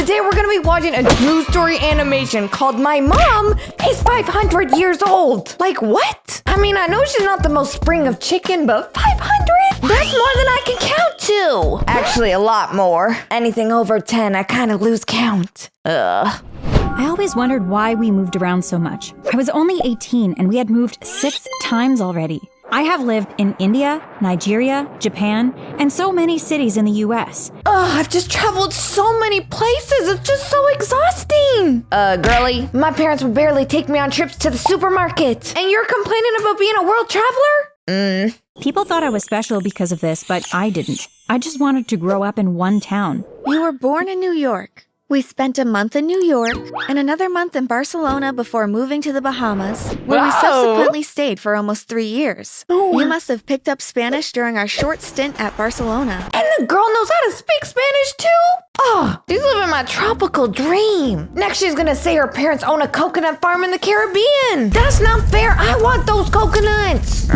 Today we're gonna be watching a true story animation called My Mom is 500 years Old. Like what? I mean, I know she's not the most spring of chicken, but 500? That's more than I can count to. Actually, a lot more. Anything over 10, I kind of lose count. Ugh. I always wondered why we moved around so much. I was only 18 and we had moved 6 times already. I have lived in India, Nigeria, Japan, and so many cities in the US. I've just traveled so many places. It's just so exhausting. Girlie, my parents would barely take me on trips to the supermarket. And you're complaining about being a world traveler? People thought I was special because of this, but I didn't. I just wanted to grow up in one town. You were born in New York. We spent a month in New York and another month in Barcelona before moving to the Bahamas, where we subsequently stayed for almost 3 years. You must have picked up Spanish during our short stint at Barcelona. And the girl knows how to speak Spanish too? She's living my tropical dream. Next she's gonna say her parents own a coconut farm in the Caribbean. That's not fair. I want those coconuts.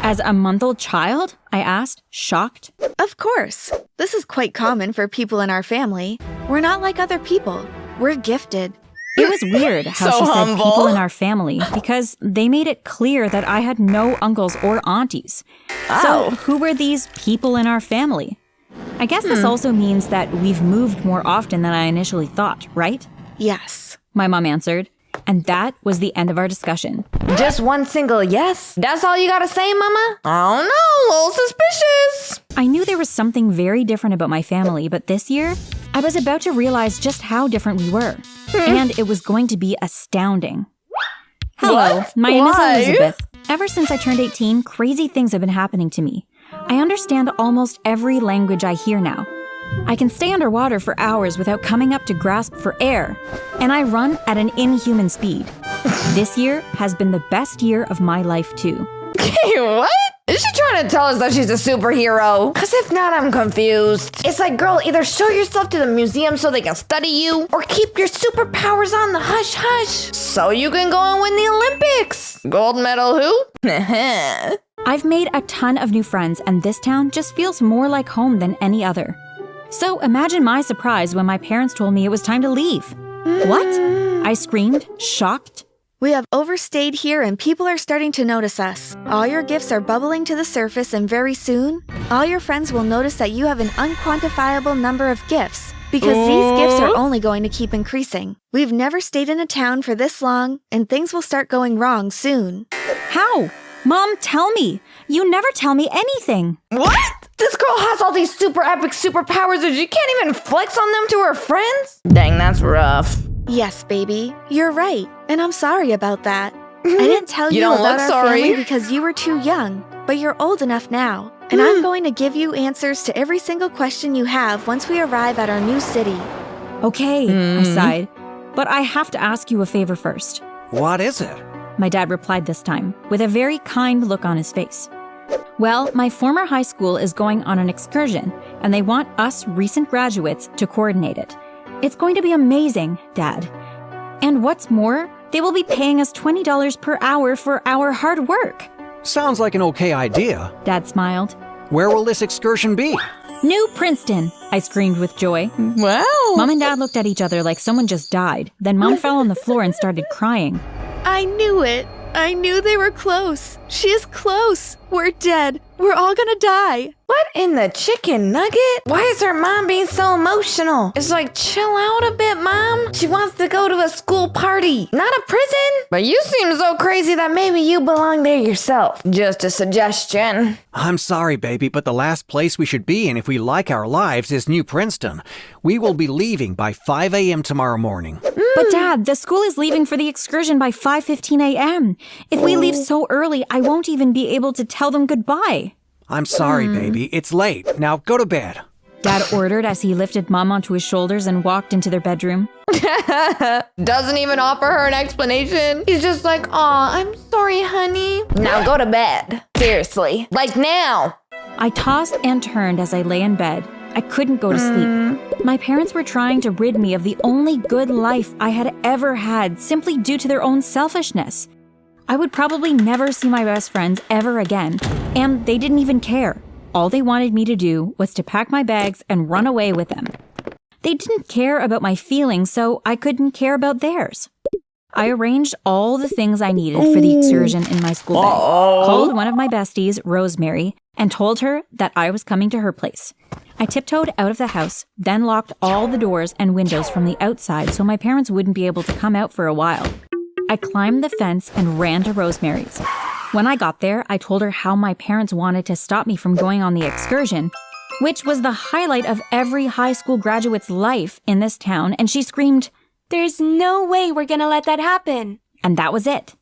As a month-old child? I asked, shocked. Of course. This is quite common for people in our family. We're not like other people. We're gifted. It was weird how So she said humble. people in our family because they made it clear that I had no uncles or aunties. So who were these people in our family? I guess this also means that we've moved more often than I initially thought, right? Yes. My mom answered. And that was the end of our discussion. Just one single yes? That's all you gotta say, Mama? I don't know, a little suspicious. I knew there was something very different about my family, but this year, I was about to realize just how different we were. And it was going to be astounding. Hello, What? my name is Why? Elizabeth. Ever since I turned 18, crazy things have been happening to me. I understand almost every language I hear now. I can stay underwater for hours without coming up to grasp for air, and I run at an inhuman speed. This year has been the best year of my life, too. Hey, what? Is she trying to tell us that she's a superhero? Because if not, I'm confused. It's like, girl, either show yourself to the museum so they can study you, or keep your superpowers on the hush-hush so you can go and win the Olympics. Gold medal who? I've made a ton of new friends, and this town just feels more like home than any other. So imagine my surprise when my parents told me it was time to leave. What? I screamed, shocked. We have overstayed here and people are starting to notice us. All your gifts are bubbling to the surface and very soon, all your friends will notice that you have an unquantifiable number of gifts because these gifts are only going to keep increasing. We've never stayed in a town for this long and things will start going wrong soon. How? Mom, tell me. You never tell me anything. What? This girl has all these super epic superpowers and she can't even flex on them to her friends? Dang, that's rough. Yes, baby, you're right, and I'm sorry about that. I didn't tell you don't about look our sorry. family because you were too young, but you're old enough now. And I'm going to give you answers to every single question you have once we arrive at our new city. Okay, I sighed. But I have to ask you a favor first. What is it? My dad replied this time, with a very kind look on his face. Well, my former high school is going on an excursion, and they want us recent graduates to coordinate it. It's going to be amazing, Dad. And what's more, they will be paying us $20 per hour for our hard work. Sounds like an okay idea. Dad smiled. Where will this excursion be? New Princeton, I screamed with joy. Wow. Mom and Dad looked at each other like someone just died. Then Mom fell on the floor and started crying. I knew it. I knew they were close. She is close. We're dead. We're all gonna die. What in the chicken nugget? Why is her mom being so emotional? It's like, chill out a bit, Mom. She wants to go to a school party, not a prison. But you seem so crazy that maybe you belong there yourself. Just a suggestion. I'm sorry, baby, but the last place we should be in if we like our lives is New Princeton. We will be leaving by 5 a.m. tomorrow morning. But Dad, the school is leaving for the excursion by 5:15 a.m. If we leave so early, I won't even be able to tell them goodbye. I'm sorry, baby. It's late. Now go to bed. Dad ordered as he lifted Mom onto his shoulders and walked into their bedroom. Doesn't even offer her an explanation. He's just like, aw, I'm sorry, honey. Now go to bed. Seriously. Like now. I tossed and turned as I lay in bed. I couldn't go to sleep. My parents were trying to rid me of the only good life I had ever had simply due to their own selfishness. I would probably never see my best friends ever again, and they didn't even care. All they wanted me to do was to pack my bags and run away with them. They didn't care about my feelings, so I couldn't care about theirs. I arranged all the things I needed for the excursion in my school bag, called one of my besties, Rosemary, and told her that I was coming to her place. I tiptoed out of the house, then locked all the doors and windows from the outside so my parents wouldn't be able to come out for a while. I climbed the fence and ran to Rosemary's. When I got there, I told her how my parents wanted to stop me from going on the excursion, which was the highlight of every high school graduate's life in this town, and she screamed, "There's no way we're gonna let that happen." And that was it.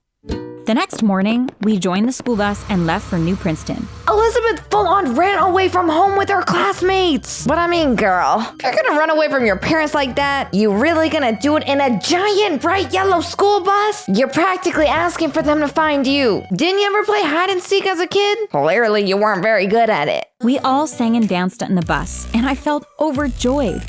The next morning, we joined the school bus and left for New Princeton. Elizabeth full-on ran away from home with her classmates. But I mean, girl, if you're gonna run away from your parents like that, you really gonna do it in a giant bright yellow school bus? You're practically asking for them to find you. Didn't you ever play hide and seek as a kid? Clearly you weren't very good at it. We all sang and danced in the bus, and I felt overjoyed.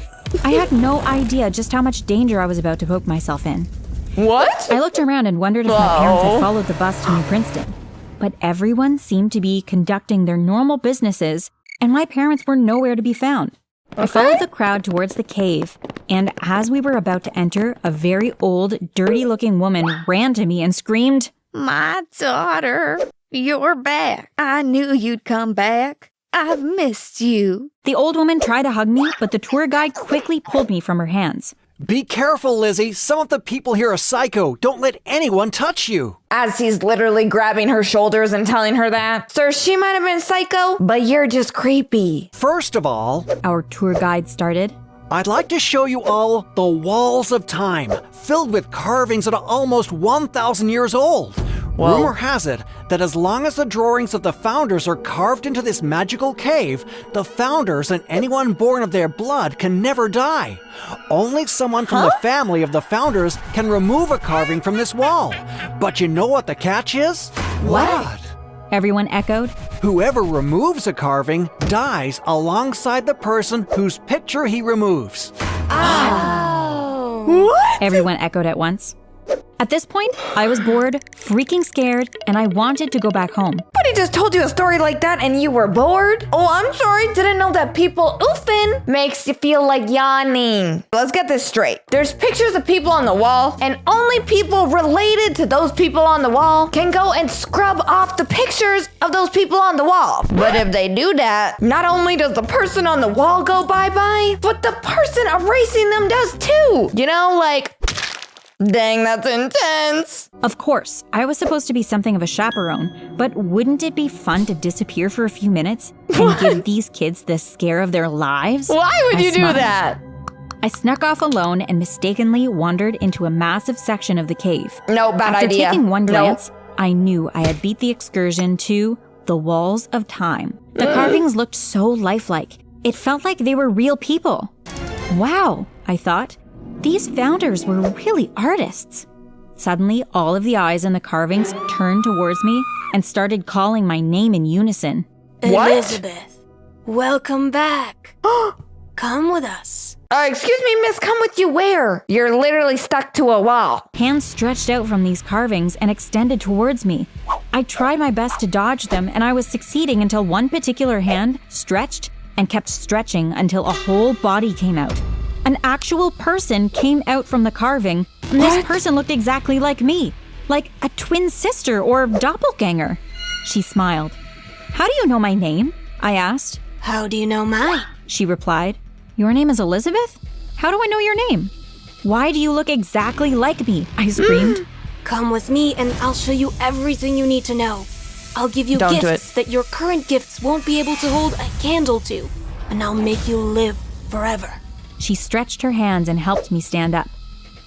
I had no idea just how much danger I was about to poke myself in. What? I looked around and wondered if my parents had followed the bus to New Princeton. But everyone seemed to be conducting their normal businesses, and my parents were nowhere to be found. I followed the crowd towards the cave, and as we were about to enter, a very old, dirty-looking woman ran to me and screamed, My daughter, you're back. I knew you'd come back. I've missed you. The old woman tried to hug me, but the tour guide quickly pulled me from her hands. Be careful, Lizzie. Some of the people here are psycho. Don't let anyone touch you. As he's literally grabbing her shoulders and telling her that. Sir, she might have been psycho, but you're just creepy. First of all, Our tour guide started. I'd like to show you all the walls of time, filled with carvings that are almost 1,000 years old. Whoa. Rumor has it that as long as the drawings of the founders are carved into this magical cave, the founders and anyone born of their blood can never die. Only someone from the family of the founders can remove a carving from this wall. But you know what the catch is? What? Everyone echoed. Whoever removes a carving dies alongside the person whose picture he removes. What? Everyone echoed at once. At this point, I was bored, freaking scared, and I wanted to go back home. But he just told you a story like that and you were bored? Oh, I'm sorry. Didn't know that people oofing makes you feel like yawning. Let's get this straight. There's pictures of people on the wall, and only people related to those people on the wall can go and scrub off the pictures of those people on the wall. But if they do that, not only does the person on the wall go bye-bye, but the person erasing them does too. You know, like... Dang, that's intense. Of course, I was supposed to be something of a chaperone, but wouldn't it be fun to disappear for a few minutes and give these kids the scare of their lives? Why would I you do smiled. that? I snuck off alone and mistakenly wandered into a massive section of the cave. No, bad After idea. taking one No. glance, I knew I had beat the excursion to the walls of time. The carvings looked so lifelike. It felt like they were real people. Wow, I thought. These founders were really artists. Suddenly, all of the eyes in the carvings turned towards me and started calling my name in unison. What? Elizabeth, welcome back. Come with us. Excuse me, miss, come with you where? You're literally stuck to a wall. Hands stretched out from these carvings and extended towards me. I tried my best to dodge them, and I was succeeding until one particular hand stretched and kept stretching until a whole body came out. An actual person came out from the carving, and this person looked exactly like me, like a twin sister or doppelganger. She smiled. How do you know my name? I asked. How do you know mine? She replied. Your name is Elizabeth? How do I know your name? Why do you look exactly like me? I screamed. Come with me and I'll show you everything you need to know. I'll give you Don't do gifts that your current gifts won't be able to hold a candle to, and I'll make you live forever. She stretched her hands and helped me stand up.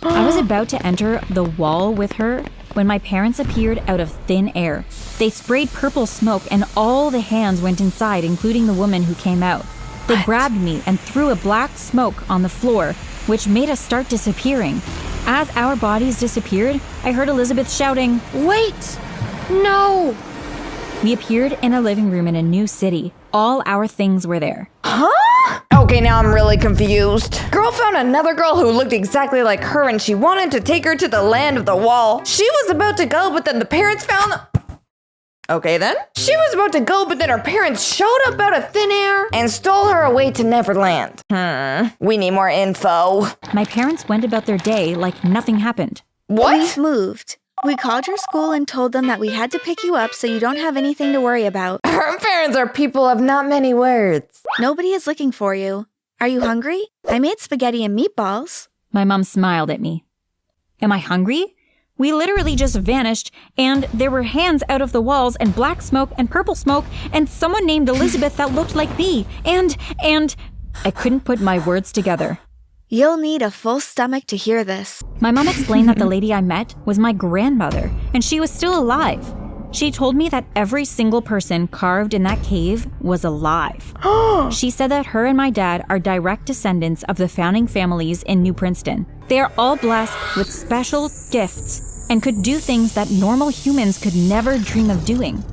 I was about to enter the wall with her when my parents appeared out of thin air. They sprayed purple smoke and all the hands went inside, including the woman who came out. They grabbed me and threw a black smoke on the floor, which made us start disappearing. As our bodies disappeared, I heard Elizabeth shouting, Wait! No! We appeared in a living room in a new city. All our things were there. Okay, now I'm really confused. Girl found another girl who looked exactly like her and she wanted to take her to the land of the wall. She was about to go, but then the parents found Okay then. She was about to go, but then her parents showed up out of thin air and stole her away to Neverland. We need more info. My parents went about their day like nothing happened. What? We've moved. We called your school and told them that we had to pick you up so you don't have anything to worry about. Her parents are people of not many words. Nobody is looking for you. Are you hungry? I made spaghetti and meatballs. My mom smiled at me. Am I hungry? We literally just vanished, and there were hands out of the walls, and black smoke, and purple smoke, and someone named Elizabeth that looked like me, and I couldn't put my words together. You'll need a full stomach to hear this. My mom explained that the lady I met was my grandmother, and she was still alive. She told me that every single person carved in that cave was alive. She said that her and my dad are direct descendants of the founding families in New Princeton. They are all blessed with special gifts and could do things that normal humans could never dream of doing.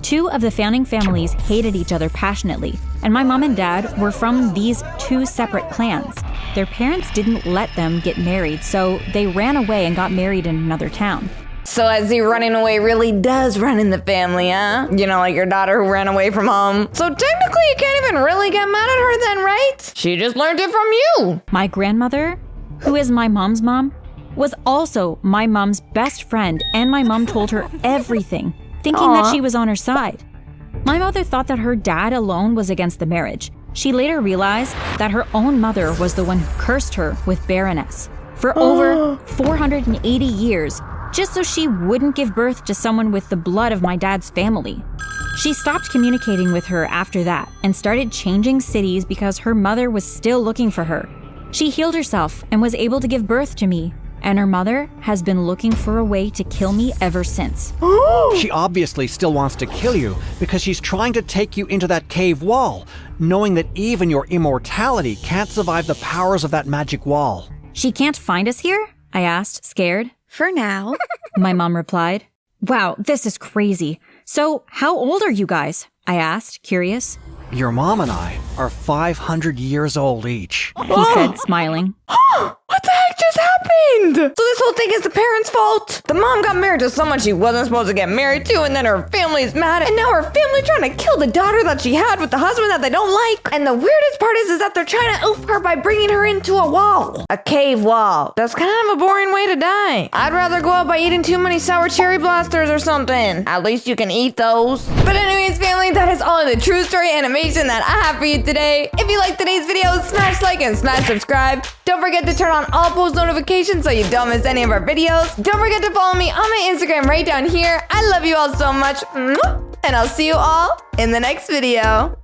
2 of the founding families hated each other passionately, and my mom and dad were from these 2 separate clans. Their parents didn't let them get married, so they ran away and got married in another town. So as the running away really does run in the family, huh? You know, like your daughter who ran away from home. So technically you can't even really get mad at her then, right? She just learned it from you. My grandmother, who is my mom's mom, was also my mom's best friend, and my mom told her everything, thinking that she was on her side. My mother thought that her dad alone was against the marriage. She later realized that her own mother was the one who cursed her with Baroness for over 480 years, just so she wouldn't give birth to someone with the blood of my dad's family. She stopped communicating with her after that and started changing cities because her mother was still looking for her. She healed herself and was able to give birth to me, and her mother has been looking for a way to kill me ever since. She obviously still wants to kill you because she's trying to take you into that cave wall, knowing that even your immortality can't survive the powers of that magic wall. She can't find us here? I asked, scared. For now. My mom replied. Wow, this is crazy. So, how old are you guys? I asked, curious. Your mom and I are 500 years old each. He said, smiling. What the heck just happened? So this whole thing is the parents' fault? The mom got married to someone she wasn't supposed to get married to, and then her family's mad, and now her family trying to kill the daughter that she had with the husband that they don't like. And the weirdest part is that they're trying to oop her by bringing her into a wall. A cave wall. That's kind of a boring way to die. I'd rather go out by eating too many sour cherry blasters or something. At least you can eat those. But anyways, family, that is all of the true story animation that I have for you today. If you liked today's video, smash like and smash subscribe. Don't forget to turn on all post notifications so you don't miss any of our videos. Don't forget to follow me on my Instagram right down here. I love you all so much. And I'll see you all in the next video.